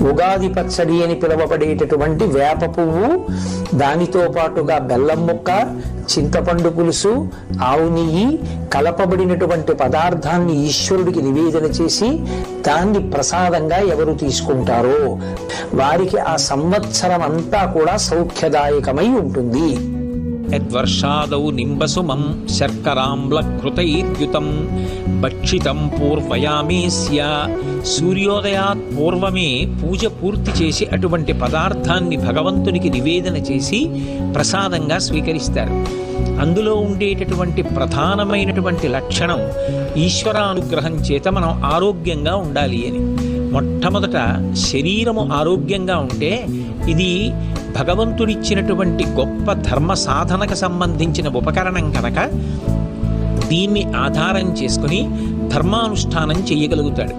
ఉగాది పచ్చడి అని పిలువబడేటటువంటి వేప పువ్వు, దానితో పాటుగా బెల్లం ముక్క, చింతపండు పులుసు, ఆవు నెయ్యి కలపబడినటువంటి పదార్థాన్ని ఈశ్వరుడికి నివేదన చేసి దాన్ని ప్రసాదంగా ఎవరు తీసుకుంటారో వారికి ఆ సంవత్సరం అంతా కూడా సౌఖ్యదాయకమై ఉంటుంది. యద్వర్షాదౌ నింబసుమం శర్కరాంబ్లకృతైర్యుతం భక్షితం పూర్వయామేస్య. సూర్యోదయాత్ పూర్వమే పూజ పూర్తి చేసి అటువంటి పదార్థాన్ని భగవంతునికి నివేదన చేసి ప్రసాదంగా స్వీకరిస్తారు. అందులో ఉండేటటువంటి ప్రధానమైనటువంటి లక్షణం ఈశ్వరానుగ్రహం చేత మనం ఆరోగ్యంగా ఉండాలి అని. మొట్టమొదట శరీరము ఆరోగ్యంగా ఉంటే ఇది భగవంతుడిచ్చినటువంటి గొప్ప ధర్మ సాధనకు సంబంధించిన ఉపకరణం కనుక దీన్ని ఆధారం చేసుకుని ధర్మానుష్ఠానం చేయగలుగుతాడు.